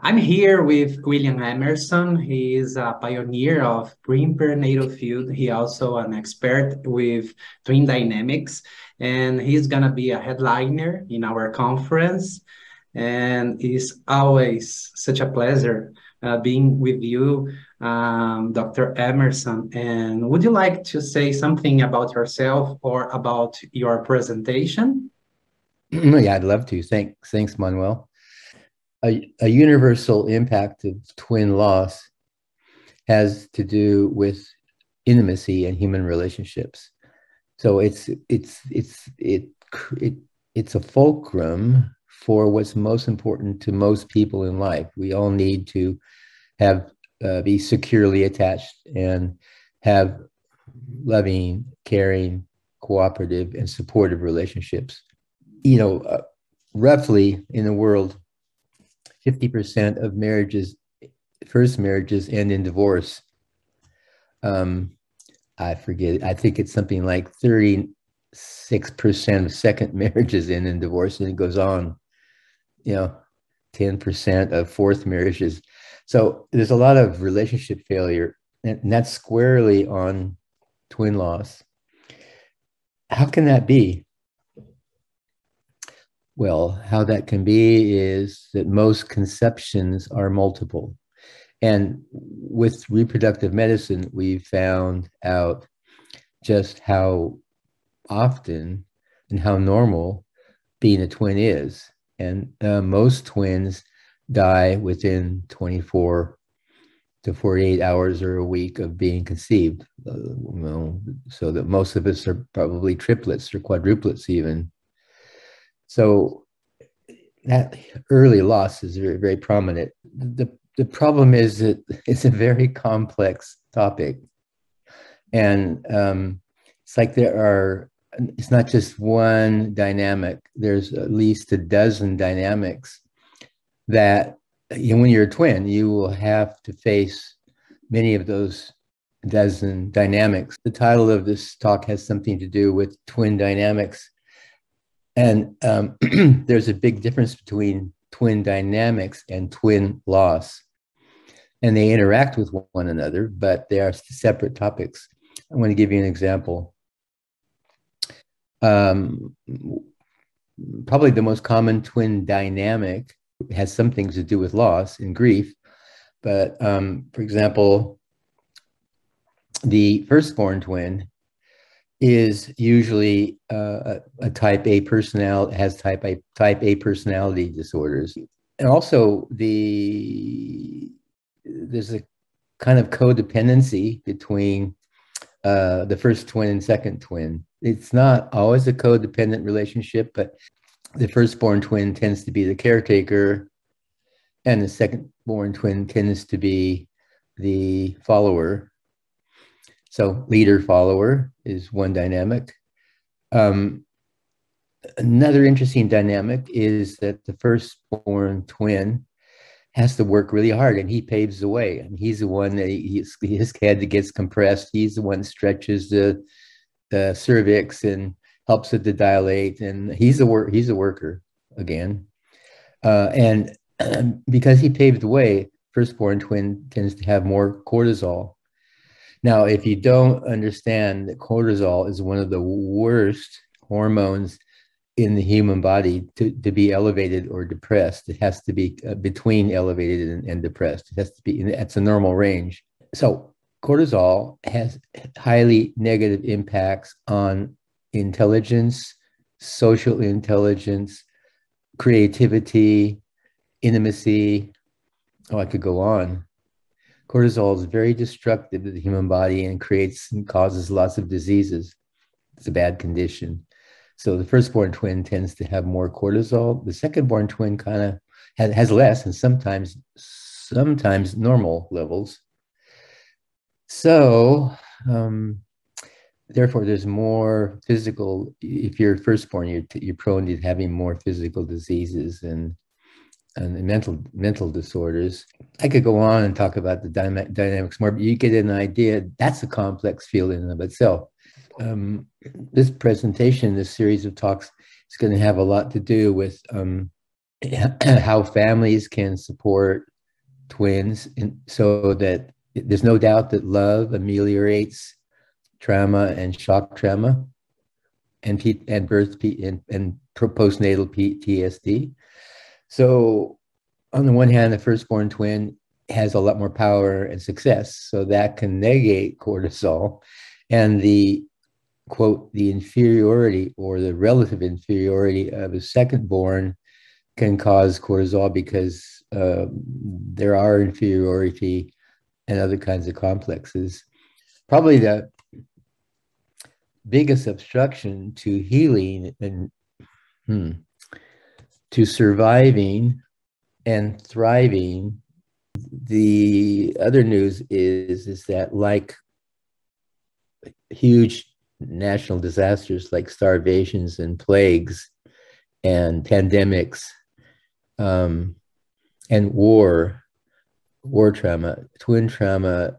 I'm here with William Emerson. He is a pioneer of pre-perinatal field. He also an expert with twin dynamics, and he's gonna be a headliner in our conference. And it's always such a pleasure being with you, Dr. Emerson. And would you like to say something about yourself or about your presentation? Yeah, I'd love to. Thanks, Manuel. A universal impact of twin loss has to do with intimacy and human relationships. So it's a fulcrum for what's most important to most people in life. We all need to have be securely attached and have loving, caring, cooperative, and supportive relationships. Roughly in the world, 50% of first marriages end in divorce. I forget, I think it's something like 36% of second marriages end in divorce, and it goes on, 10% of fourth marriages. So there's a lot of relationship failure, and that's squarely on twin loss. How can that be? Well, how that can be is that most conceptions are multiple. And with reproductive medicine, we found out just how often and how normal being a twin is. And most twins die within 24 to 48 hours or a week of being conceived. So that most of us are probably triplets or quadruplets even. So that early loss is very, very prominent. The problem is that it's a very complex topic. And it's like it's not just one dynamic. There's at least a dozen dynamics that, when you're a twin, you will have to face many of those dozen dynamics. The title of this talk has something to do with twin dynamics. And there's a big difference between twin dynamics and twin loss. And they interact with one another, but they are separate topics. I want to give you an example. Probably the most common twin dynamic has some things to do with loss and grief. But for example, the firstborn twin is usually a type A personality, has type A personality disorders. And also there's a kind of codependency between the first twin and second twin. It's not always a codependent relationship, but the firstborn twin tends to be the caretaker, and the secondborn twin tends to be the follower. So leader follower is one dynamic. Another interesting dynamic is that the firstborn twin has to work really hard, and he paves the way. And he's the one that his head gets compressed. He's the one that stretches the cervix and helps it to dilate. And he's a worker again. And because he paved the way, firstborn twin tends to have more cortisol. Now, if you don't understand that cortisol is one of the worst hormones in the human body to be elevated or depressed, it has to be between elevated and depressed. It has to be, that's a normal range. So cortisol has highly negative impacts on intelligence, social intelligence, creativity, intimacy. Oh, I could go on. Cortisol is very destructive to the human body and causes lots of diseases. It's a bad condition. So the firstborn twin tends to have more cortisol. The secondborn twin kind of has less, and sometimes normal levels. So therefore, there's more physical. If you're firstborn, you're prone to having more physical diseases and mental disorders. I could go on and talk about the dynamics more, but you get an idea. That's a complex field in and of itself. This presentation, this series of talks, is going to have a lot to do with how families can support twins, and so that there's no doubt that love ameliorates trauma and shock trauma and birth and postnatal PTSD. So on the one hand, the firstborn twin has a lot more power and success, so that can negate cortisol, and the quote, the inferiority or the relative inferiority of a secondborn can cause cortisol because there are inferiority and other kinds of complexes. Probably the biggest obstruction to healing and to surviving and thriving. The other news is that, like huge national disasters like starvations and plagues and pandemics, and war trauma, twin trauma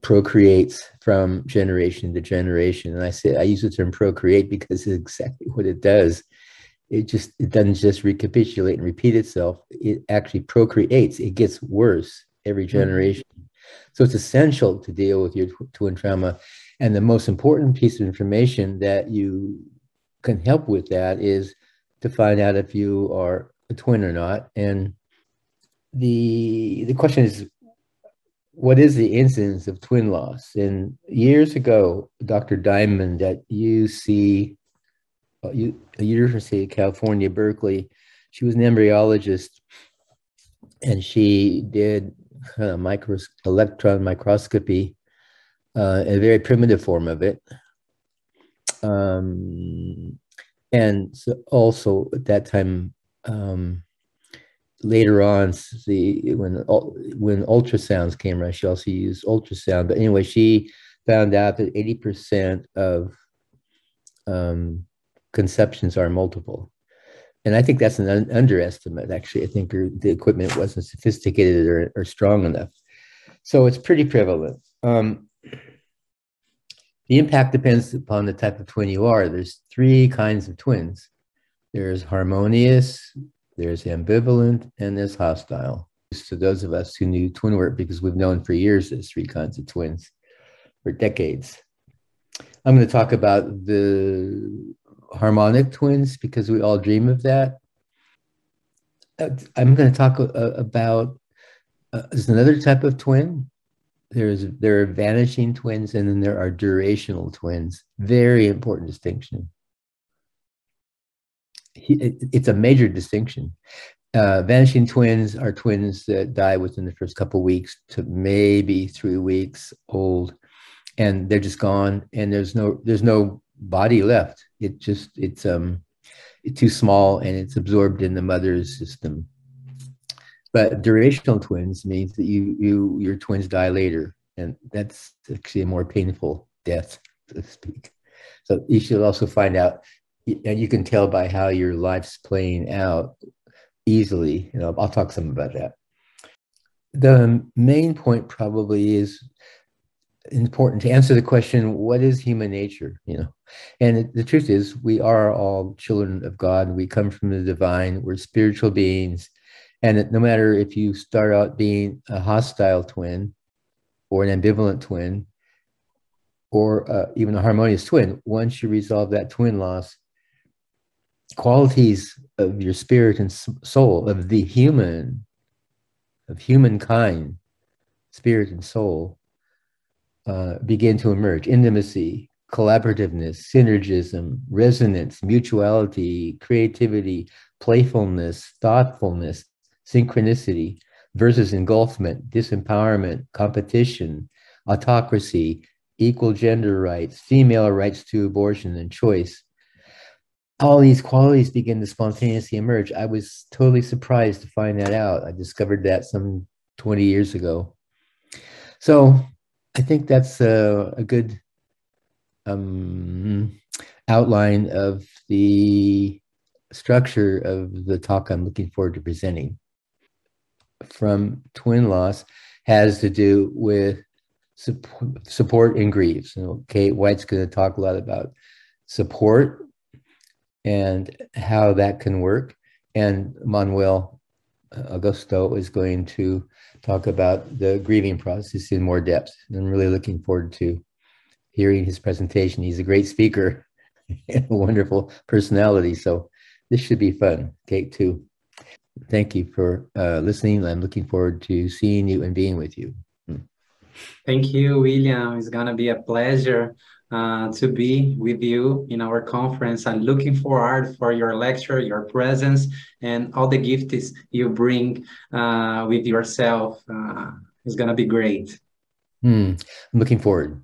procreates from generation to generation. And I use the term procreate because it's exactly what it does. It doesn't just recapitulate and repeat itself. It actually procreates. It gets worse every generation. Mm-hmm. So it's essential to deal with your twin trauma. And the most important piece of information that you can help with that is to find out if you are a twin or not. And the question is, what is the incidence of twin loss? And years ago, Dr. Diamond at University of California, Berkeley, she was an embryologist, and she did electron microscopy, a very primitive form of it. And so also at that time, later on, when ultrasounds came around, she also used ultrasound. But anyway, she found out that 80% of conceptions are multiple. And I think that's an underestimate, actually. I think the equipment wasn't sophisticated or strong enough. So it's pretty prevalent. The impact depends upon the type of twin you are. There's 3 kinds of twins. There's harmonious, there's ambivalent, and there's hostile. To those of us who knew twin work, because we've known for years there's 3 kinds of twins for decades. I'm going to talk about the harmonic twins because we all dream of that. I'm going to talk about there's another type of twin. There are vanishing twins, and then there are durational twins. Very important distinction. It's a major distinction. Vanishing twins are twins that die within the first couple of weeks to maybe 3 weeks old, and they're just gone, and there's no body left. It's too small, and it's absorbed in the mother's system. But durational twins means that your twins die later, and that's actually a more painful death, so to speak. So you should also find out, and you can tell by how your life's playing out easily. I'll talk some about that. The main point probably is important to answer the question, what is human nature? And the truth is, we are all children of God. We come from the divine. We're spiritual beings. And no matter if you start out being a hostile twin or an ambivalent twin or even a harmonious twin, once you resolve that twin loss, qualities of your spirit and soul, of humankind, spirit and soul, begin to emerge. Intimacy, collaborativeness, synergism, resonance, mutuality, creativity, playfulness, thoughtfulness, synchronicity versus engulfment, disempowerment, competition, autocracy, equal gender rights, female rights to abortion and choice. All these qualities begin to spontaneously emerge. I was totally surprised to find that out. I discovered that some 20 years ago. So I think that's a good outline of the structure of the talk I'm looking forward to presenting. From twin loss has to do with support and grief. Kate White's going to talk a lot about support and how that can work. And Manuel Augusto is going to talk about the grieving process in more depth. I'm really looking forward to hearing his presentation. He's a great speaker and a wonderful personality. So this should be fun. Take two. Thank you for listening. I'm looking forward to seeing you and being with you. Thank you, William. It's going to be a pleasure to be with you in our conference. I'm looking forward for your lecture, your presence, and all the gifts you bring with yourself. It's going to be great. I'm looking forward.